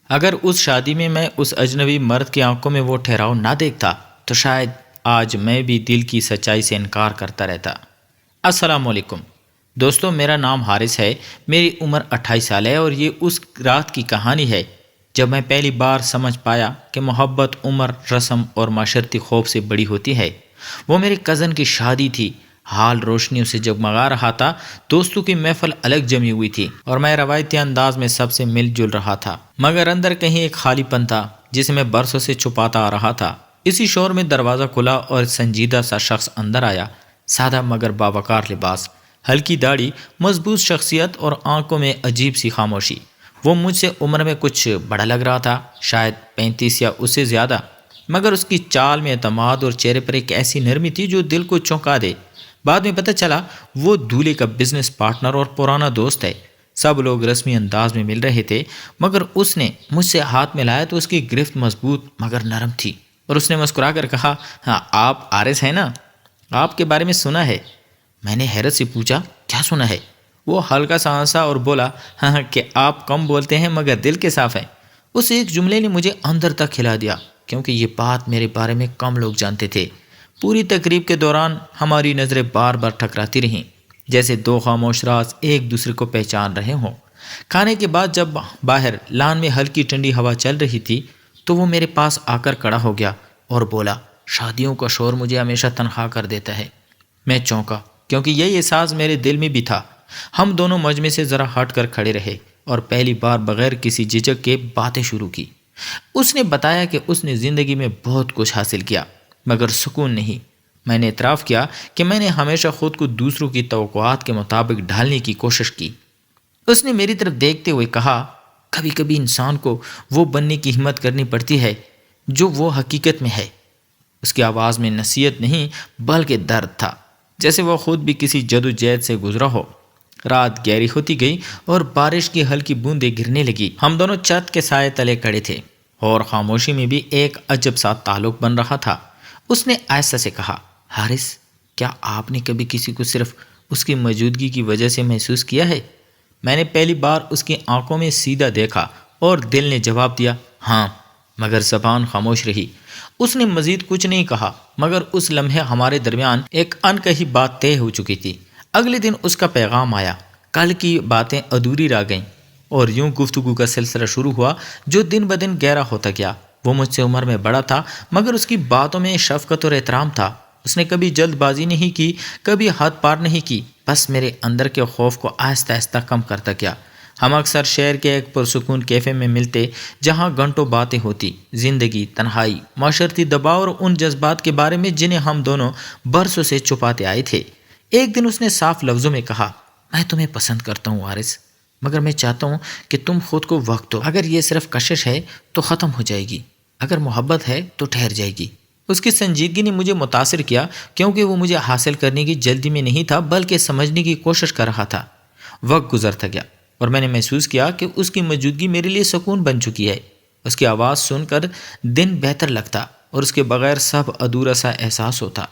اگر اس شادی میں اس اجنبی مرد کی آنکھوں میں وہ ٹھہراؤ نہ دیکھتا تو شاید آج میں بھی دل کی سچائی سے انکار کرتا رہتا۔ السلام علیکم دوستو، میرا نام حارث ہے، میری عمر 28 سال ہے اور یہ اس رات کی کہانی ہے جب میں پہلی بار سمجھ پایا کہ محبت عمر، رسم اور معاشرتی خوف سے بڑی ہوتی ہے۔ وہ میرے کزن کی شادی تھی، حال روشنیوں سے جگمگا رہا تھا، دوستوں کی محفل الگ جمی ہوئی تھی اور میں روایتی انداز میں سب سے مل جل رہا تھا، مگر اندر کہیں ایک خالی پن تھا جسے میں برسوں سے چھپاتا آ رہا تھا۔ اسی شور میں دروازہ کھلا اور سنجیدہ سا شخص اندر آیا، سادہ مگر باوقار لباس، ہلکی داڑھی، مضبوط شخصیت اور آنکھوں میں عجیب سی خاموشی۔ وہ مجھ سے عمر میں کچھ بڑا لگ رہا تھا، شاید 35 یا اس سے زیادہ، مگر اس کی چال میں اعتماد اور چہرے پر ایک ایسی نرمی تھی جو دل کو چونکا دے۔ بعد میں پتہ چلا وہ دولہے کا بزنس پارٹنر اور پرانا دوست ہے۔ سب لوگ رسمی انداز میں مل رہے تھے، مگر اس نے مجھ سے ہاتھ ملایا تو اس کی گرفت مضبوط مگر نرم تھی اور اس نے مسکرا کر کہا، ہاں آپ حارث ہیں نا؟ آپ کے بارے میں سنا ہے۔ میں نے حیرت سے پوچھا، کیا سنا ہے؟ وہ ہلکا سا ہنسا اور بولا، ہاں کہ آپ کم بولتے ہیں مگر دل کے صاف ہیں۔ اس ایک جملے نے مجھے اندر تک ہلا دیا، کیونکہ یہ بات میرے بارے میں کم لوگ جانتے تھے۔ پوری تقریب کے دوران ہماری نظریں بار بار ٹکراتی رہیں، جیسے دو خاموش راز ایک دوسرے کو پہچان رہے ہوں۔ کھانے کے بعد جب باہر لان میں ہلکی ٹھنڈی ہوا چل رہی تھی تو وہ میرے پاس آ کر کھڑا ہو گیا اور بولا، شادیوں کا شور مجھے ہمیشہ تنہا کر دیتا ہے۔ میں چونکا، کیونکہ یہی احساس میرے دل میں بھی تھا۔ ہم دونوں مجمع سے ذرا ہٹ کر کھڑے رہے اور پہلی بار بغیر کسی جھجک کے باتیں شروع کی۔ اس نے بتایا کہ اس نے زندگی میں بہت کچھ حاصل کیا مگر سکون نہیں۔ میں نے اعتراف کیا کہ میں نے ہمیشہ خود کو دوسروں کی توقعات کے مطابق ڈھالنے کی کوشش کی۔ اس نے میری طرف دیکھتے ہوئے کہا، کبھی کبھی انسان کو وہ بننے کی ہمت کرنی پڑتی ہے جو وہ حقیقت میں ہے۔ اس کی آواز میں نصیحت نہیں بلکہ درد تھا، جیسے وہ خود بھی کسی جدوجہد سے گزرا ہو۔ رات گہری ہوتی گئی اور بارش کی ہلکی بوندیں گرنے لگی۔ ہم دونوں چھت کے سائے تلے کھڑے تھے اور خاموشی میں بھی ایک عجب سا تعلق بن رہا تھا۔ اس نے آہستہ سے کہا، حارث، کیا آپ نے کبھی کسی کو صرف اس کی موجودگی کی وجہ سے محسوس کیا ہے؟ میں نے پہلی بار اس کی آنکھوں میں سیدھا دیکھا اور دل نے جواب دیا، ہاں، مگر زبان خاموش رہی۔ اس نے مزید کچھ نہیں کہا، مگر اس لمحے ہمارے درمیان ایک انکہی بات طے ہو چکی تھی۔ اگلے دن اس کا پیغام آیا، کل کی باتیں ادھوری رہ گئیں، اور یوں گفتگو کا سلسلہ شروع ہوا جو دن بدن گہرا ہوتا گیا۔ وہ مجھ سے عمر میں بڑا تھا مگر اس کی باتوں میں شفقت اور احترام تھا۔ اس نے کبھی جلد بازی نہیں کی، کبھی حد پار نہیں کی، بس میرے اندر کے خوف کو آہستہ آہستہ کم کرتا گیا۔ ہم اکثر شہر کے ایک پرسکون کیفے میں ملتے جہاں گھنٹوں باتیں ہوتی، زندگی، تنہائی، معاشرتی دباؤ اور ان جذبات کے بارے میں جنہیں ہم دونوں برسوں سے چھپاتے آئے تھے۔ ایک دن اس نے صاف لفظوں میں کہا، میں تمہیں پسند کرتا ہوں حارث، مگر میں چاہتا ہوں کہ تم خود کو وقت دو۔ اگر یہ صرف کشش ہے تو ختم ہو جائے گی، اگر محبت ہے تو ٹھہر جائے گی۔ اس کی سنجیدگی نے مجھے متاثر کیا، کیونکہ وہ مجھے حاصل کرنے کی جلدی میں نہیں تھا بلکہ سمجھنے کی کوشش کر رہا تھا۔ وقت گزرتا گیا اور میں نے محسوس کیا کہ اس کی موجودگی میرے لیے سکون بن چکی ہے۔ اس کی آواز سن کر دن بہتر لگتا اور اس کے بغیر سب ادھورا سا احساس ہوتا،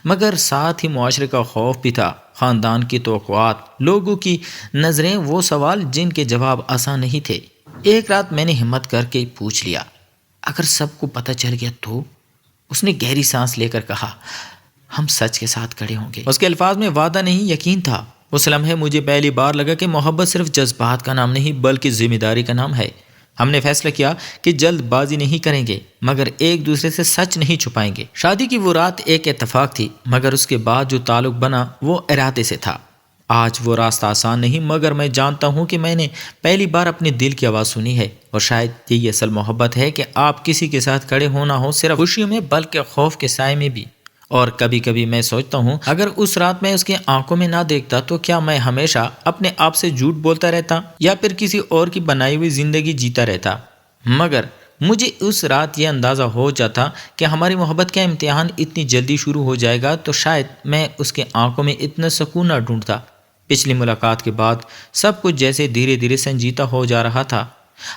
مگر ساتھ ہی معاشرے کا خوف بھی تھا، خاندان کی توقعات، لوگوں کی نظریں، وہ سوال جن کے جواب آسان نہیں تھے۔ ایک رات میں نے ہمت کر کے پوچھ لیا، اگر سب کو پتہ چل گیا تو؟ اس نے گہری سانس لے کر کہا، ہم سچ کے ساتھ کھڑے ہوں گے۔ اس کے الفاظ میں وعدہ نہیں، یقین تھا۔ اس لمحے مجھے پہلی بار لگا کہ محبت صرف جذبات کا نام نہیں بلکہ ذمہ داری کا نام ہے۔ ہم نے فیصلہ کیا کہ جلد بازی نہیں کریں گے مگر ایک دوسرے سے سچ نہیں چھپائیں گے۔ شادی کی وہ رات ایک اتفاق تھی، مگر اس کے بعد جو تعلق بنا وہ ارادے سے تھا۔ آج وہ راستہ آسان نہیں، مگر میں جانتا ہوں کہ میں نے پہلی بار اپنے دل کی آواز سنی ہے، اور شاید یہی اصل محبت ہے کہ آپ کسی کے ساتھ کھڑے ہونا ہو صرف خوشیوں میں بلکہ خوف کے سائے میں بھی۔ اور کبھی کبھی میں سوچتا ہوں اگر اس رات میں اس کی آنکھوں میں نہ دیکھتا تو کیا میں ہمیشہ اپنے آپ سے جھوٹ بولتا رہتا یا پھر کسی اور کی بنائی ہوئی زندگی جیتا رہتا۔ مگر مجھے اس رات یہ اندازہ ہو جاتا کہ ہماری محبت کا امتحان اتنی جلدی شروع ہو جائے گا تو شاید میں اس کے آنکھوں میں اتنا سکون نہ ڈھونڈتا۔ پچھلی ملاقات کے بعد سب کچھ جیسے دھیرے دھیرے سنجیدہ ہو جا رہا تھا۔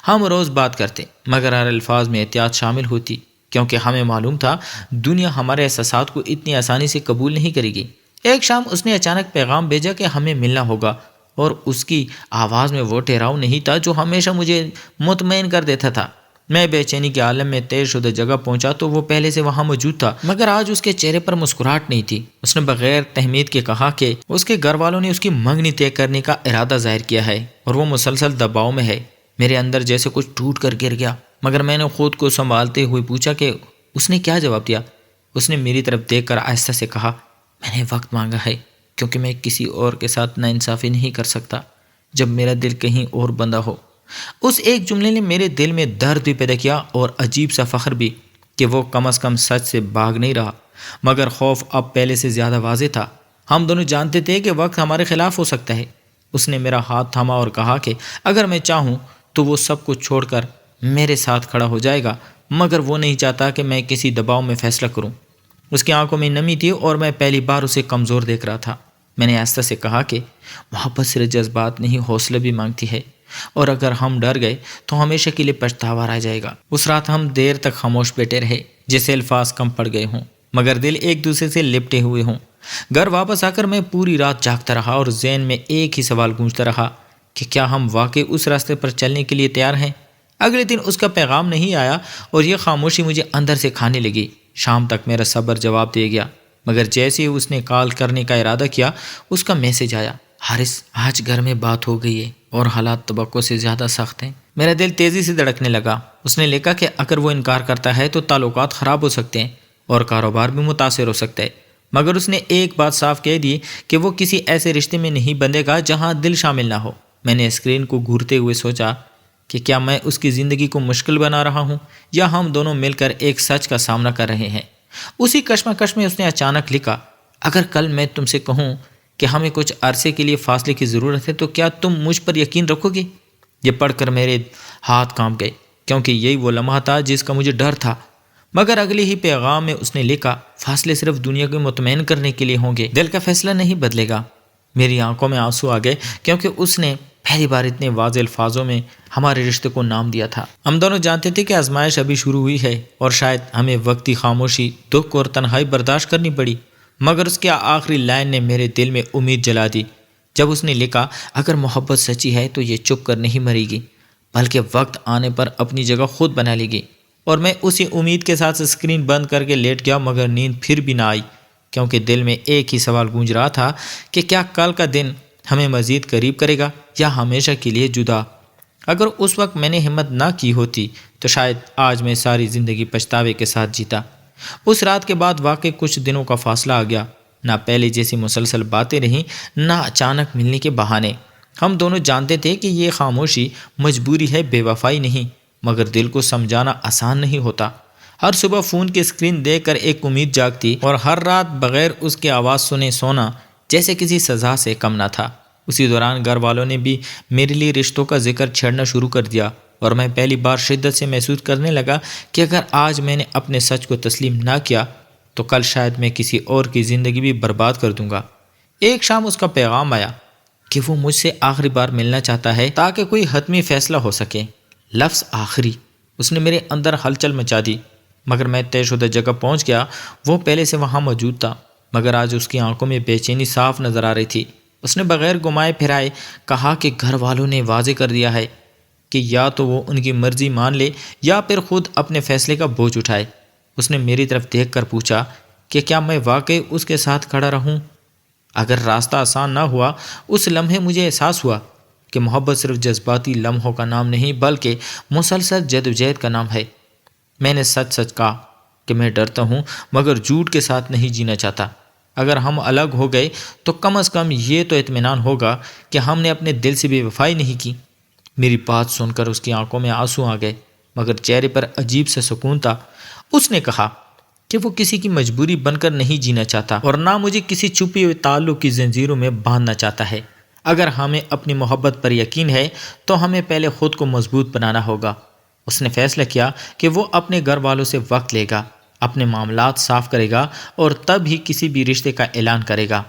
ہم روز بات کرتے مگر ہر الفاظ میں احتیاط شامل ہوتی، کیونکہ ہمیں معلوم تھا دنیا ہمارے احساسات کو اتنی آسانی سے قبول نہیں کرے گی۔ ایک شام اس نے اچانک پیغام بھیجا کہ ہمیں ملنا ہوگا، اور اس کی آواز میں وہ ٹھہراؤ نہیں تھا جو ہمیشہ مجھے مطمئن کر دیتا تھا۔ میں بے چینی کے عالم میں طے شدہ جگہ پہنچا تو وہ پہلے سے وہاں موجود تھا، مگر آج اس کے چہرے پر مسکراہٹ نہیں تھی۔ اس نے بغیر تہمید کے کہا کہ اس کے گھر والوں نے اس کی منگنی طے کرنے کا ارادہ ظاہر کیا ہے اور وہ مسلسل دباؤ میں ہے۔ میرے اندر جیسے کچھ ٹوٹ کر گر گیا، مگر میں نے خود کو سنبھالتے ہوئے پوچھا کہ اس نے کیا جواب دیا۔ اس نے میری طرف دیکھ کر آہستہ سے کہا، میں نے وقت مانگا ہے کیونکہ میں کسی اور کے ساتھ ناانصافی نہیں کر سکتا جب میرا دل کہیں اور بندھا ہو۔ اس ایک جملے نے میرے دل میں درد بھی پیدا کیا اور عجیب سا فخر بھی کہ وہ کم از کم سچ سے بھاگ نہیں رہا، مگر خوف اب پہلے سے زیادہ واضح تھا۔ ہم دونوں جانتے تھے کہ وقت ہمارے خلاف ہو سکتا ہے۔ اس نے میرا ہاتھ تھاما اور کہا کہ اگر میں چاہوں تو وہ سب کچھ چھوڑ کر میرے ساتھ کھڑا ہو جائے گا، مگر وہ نہیں چاہتا کہ میں کسی دباؤ میں فیصلہ کروں۔ اس کی آنکھوں میں نمی تھی اور میں پہلی بار اسے کمزور دیکھ رہا تھا۔ میں نے آہستہ سے کہا کہ محبت صرف جذبات نہیں، حوصلہ بھی مانگتی ہے، اور اگر ہم ڈر گئے تو ہمیشہ کے لیے پچھتاوا رہ جائے گا۔ اس رات ہم دیر تک خاموش بیٹھے رہے، جیسے الفاظ کم پڑ گئے ہوں مگر دل ایک دوسرے سے لپٹے ہوئے ہوں۔ گھر واپس آ کر میں پوری رات جاگتا رہا اور ذہن میں ایک ہی سوال گونجتا رہا کہ کیا ہم واقعی اس راستے پر چلنے کے لیے تیار ہیں۔ اگلے دن اس کا پیغام نہیں آیا اور یہ خاموشی مجھے اندر سے کھانے لگی۔ شام تک میرا صبر جواب دے گیا، مگر جیسے ہی اس نے کال کرنے کا ارادہ کیا، اس کا میسج آیا، حارث آج گھر میں بات ہو گئی ہے اور حالات توقع سے زیادہ سخت ہیں۔ میرا دل تیزی سے دھڑکنے لگا۔ اس نے لکھا کہ اگر وہ انکار کرتا ہے تو تعلقات خراب ہو سکتے ہیں اور کاروبار بھی متاثر ہو سکتا ہے، مگر اس نے ایک بات صاف کہہ دی کہ وہ کسی ایسے رشتے میں نہیں بندھے گا جہاں دل شامل نہ ہو۔ میں نے اسکرین کو گھورتے ہوئے سوچا کہ کیا میں اس کی زندگی کو مشکل بنا رہا ہوں یا ہم دونوں مل کر ایک سچ کا سامنا کر رہے ہیں۔ اسی کشمکش میں اس نے اچانک لکھا، اگر کل میں تم سے کہوں کہ ہمیں کچھ عرصے کے لیے فاصلے کی ضرورت ہے تو کیا تم مجھ پر یقین رکھو گے؟ یہ پڑھ کر میرے ہاتھ کانپ گئے کیونکہ یہی وہ لمحہ تھا جس کا مجھے ڈر تھا۔ مگر اگلے ہی پیغام میں اس نے لکھا، فاصلے صرف دنیا کو مطمئن کرنے کے لیے ہوں گے، دل کا فیصلہ نہیں بدلے گا۔ میری آنکھوں میں آنسو آ گئے کیونکہ اس نے پہلی بار اتنے واضح الفاظوں میں ہمارے رشتے کو نام دیا تھا۔ ہم دونوں جانتے تھے کہ آزمائش ابھی شروع ہوئی ہے اور شاید ہمیں وقتی خاموشی، دکھ اور تنہائی برداشت کرنی پڑی، مگر اس کی آخری لائن نے میرے دل میں امید جلا دی جب اس نے لکھا، اگر محبت سچی ہے تو یہ چپ کر نہیں مرے گی بلکہ وقت آنے پر اپنی جگہ خود بنا لے گی۔ اور میں اسی امید کے ساتھ اسکرین بند کر کے لیٹ گیا، مگر نیند پھر بھی نہ آئی کیونکہ دل میں ایک ہی سوال گونج رہا تھا کہ کیا کل کا دن ہمیں مزید قریب کرے گا یا ہمیشہ کے لیے جدا۔ اگر اس وقت میں نے ہمت نہ کی ہوتی تو شاید آج میں ساری زندگی پچھتاوے کے ساتھ جیتا۔ اس رات کے بعد واقعی کچھ دنوں کا فاصلہ آ گیا، نہ پہلے جیسی مسلسل باتیں رہیں، نہ اچانک ملنے کے بہانے۔ ہم دونوں جانتے تھے کہ یہ خاموشی مجبوری ہے، بے وفائی نہیں، مگر دل کو سمجھانا آسان نہیں ہوتا۔ ہر صبح فون کی اسکرین دیکھ کر ایک امید جاگتی اور ہر رات بغیر اس کی آواز سنے سونا جیسے کسی سزا سے کم نہ تھا۔ اسی دوران گھر والوں نے بھی میرے لیے رشتوں کا ذکر چھیڑنا شروع کر دیا اور میں پہلی بار شدت سے محسوس کرنے لگا کہ اگر آج میں نے اپنے سچ کو تسلیم نہ کیا تو کل شاید میں کسی اور کی زندگی بھی برباد کر دوں گا۔ ایک شام اس کا پیغام آیا کہ وہ مجھ سے آخری بار ملنا چاہتا ہے تاکہ کوئی حتمی فیصلہ ہو سکے۔ لفظ آخری اس نے میرے اندر ہلچل مچا دی، مگر میں طے شدہ جگہ پہنچ گیا۔ وہ پہلے سے وہاں موجود تھا، مگر آج اس کی آنکھوں میں بے چینی صاف نظر آ رہی تھی۔ اس نے بغیر گھمائے پھرائے کہا کہ گھر والوں نے واضح کر دیا ہے کہ یا تو وہ ان کی مرضی مان لے یا پھر خود اپنے فیصلے کا بوجھ اٹھائے۔ اس نے میری طرف دیکھ کر پوچھا کہ کیا میں واقعی اس کے ساتھ کھڑا رہوں؟ اگر راستہ آسان نہ ہوا، اس لمحے مجھے احساس ہوا کہ محبت صرف جذباتی لمحوں کا نام نہیں بلکہ مسلسل جدوجہد کا نام ہے۔ میں نے سچ سچ کہا کہ میں ڈرتا ہوں مگر جھوٹ کے ساتھ نہیں جینا چاہتا۔ اگر ہم الگ ہو گئے تو کم از کم یہ تو اطمینان ہوگا کہ ہم نے اپنے دل سے بے وفائی نہیں کی۔ میری بات سن کر اس کی آنکھوں میں آنسو آ گئے مگر چہرے پر عجیب سا سکون تھا۔ اس نے کہا کہ وہ کسی کی مجبوری بن کر نہیں جینا چاہتا اور نہ مجھے کسی چھپے ہوئے تعلق کی زنجیروں میں باندھنا چاہتا ہے۔ اگر ہمیں اپنی محبت پر یقین ہے تو ہمیں پہلے خود کو مضبوط بنانا ہوگا۔ اس نے فیصلہ کیا کہ وہ اپنے گھر والوں سے وقت لے گا، اپنے معاملات صاف کرے گا اور تب ہی کسی بھی رشتے کا اعلان کرے گا،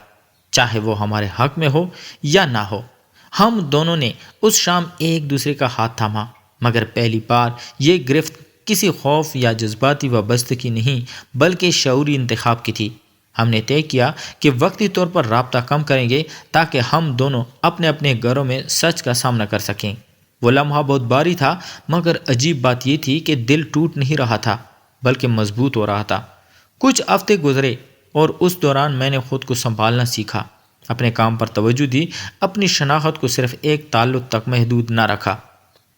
چاہے وہ ہمارے حق میں ہو یا نہ ہو۔ ہم دونوں نے اس شام ایک دوسرے کا ہاتھ تھاما، مگر پہلی بار یہ گرفت کسی خوف یا جذباتی وابستگی نہیں بلکہ شعوری انتخاب کی تھی۔ ہم نے طے کیا کہ وقتی طور پر رابطہ کم کریں گے تاکہ ہم دونوں اپنے اپنے گھروں میں سچ کا سامنا کر سکیں۔ وہ لمحہ بہت بھاری تھا، مگر عجیب بات یہ تھی کہ دل ٹوٹ نہیں رہا تھا بلکہ مضبوط ہو رہا تھا۔ کچھ ہفتے گزرے اور اس دوران میں نے خود کو سنبھالنا سیکھا، اپنے کام پر توجہ دی، اپنی شناخت کو صرف ایک تعلق تک محدود نہ رکھا۔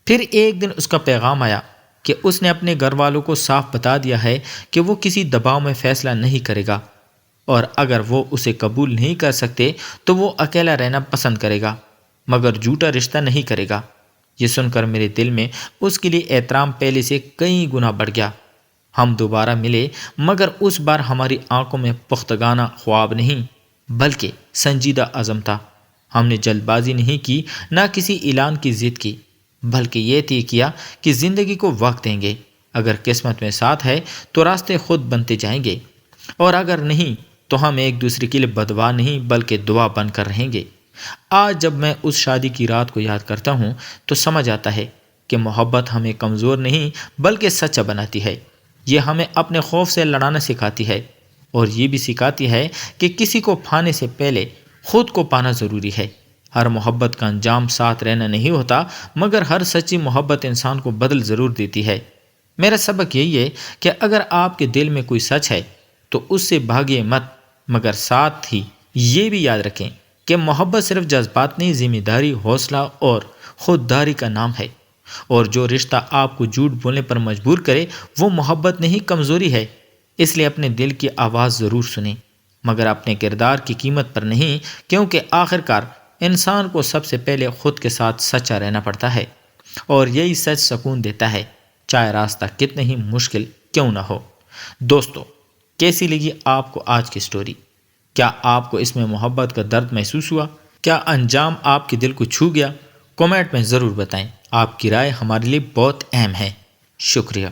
پھر ایک دن اس کا پیغام آیا کہ اس نے اپنے گھر والوں کو صاف بتا دیا ہے کہ وہ کسی دباؤ میں فیصلہ نہیں کرے گا، اور اگر وہ اسے قبول نہیں کر سکتے تو وہ اکیلا رہنا پسند کرے گا، مگر جھوٹا رشتہ نہیں کرے گا۔ یہ سن کر میرے دل میں اس کے لیے احترام پہلے سے کئی گنا بڑھ گیا۔ ہم دوبارہ ملے، مگر اس بار ہماری آنکھوں میں پختگانہ خواب نہیں بلکہ سنجیدہ عزم تھا۔ ہم نے جلد بازی نہیں کی، نہ کسی اعلان کی ضد کی، بلکہ یہ طے کیا کہ زندگی کو وقت دیں گے۔ اگر قسمت میں ساتھ ہے تو راستے خود بنتے جائیں گے، اور اگر نہیں تو ہم ایک دوسرے کے لیے بددعا نہیں بلکہ دعا بن کر رہیں گے۔ آج جب میں اس شادی کی رات کو یاد کرتا ہوں تو سمجھ آتا ہے کہ محبت ہمیں کمزور نہیں بلکہ سچا بناتی ہے۔ یہ ہمیں اپنے خوف سے لڑانا سکھاتی ہے، اور یہ بھی سکھاتی ہے کہ کسی کو پانے سے پہلے خود کو پانا ضروری ہے۔ ہر محبت کا انجام ساتھ رہنا نہیں ہوتا، مگر ہر سچی محبت انسان کو بدل ضرور دیتی ہے۔ میرا سبق یہی ہے کہ اگر آپ کے دل میں کوئی سچ ہے تو اس سے بھاگیے مت، مگر ساتھ ہی یہ بھی یاد رکھیں کہ محبت صرف جذبات نہیں، ذمہ داری، حوصلہ اور خودداری کا نام ہے، اور جو رشتہ آپ کو جھوٹ بولنے پر مجبور کرے وہ محبت نہیں، کمزوری ہے۔ اس لیے اپنے دل کی آواز ضرور سنیں، مگر اپنے کردار کی قیمت پر نہیں، کیونکہ آخرکار انسان کو سب سے پہلے خود کے ساتھ سچا رہنا پڑتا ہے، اور یہی سچ سکون دیتا ہے، چاہے راستہ کتنا ہی مشکل کیوں نہ ہو۔ دوستو، کیسی لگی آپ کو آج کی سٹوری؟ کیا آپ کو اس میں محبت کا درد محسوس ہوا؟ کیا انجام آپ کے دل کو چھو گیا؟ کمنٹ میں ضرور بتائیں، آپ کی رائے ہمارے لیے بہت اہم ہے۔ شکریہ۔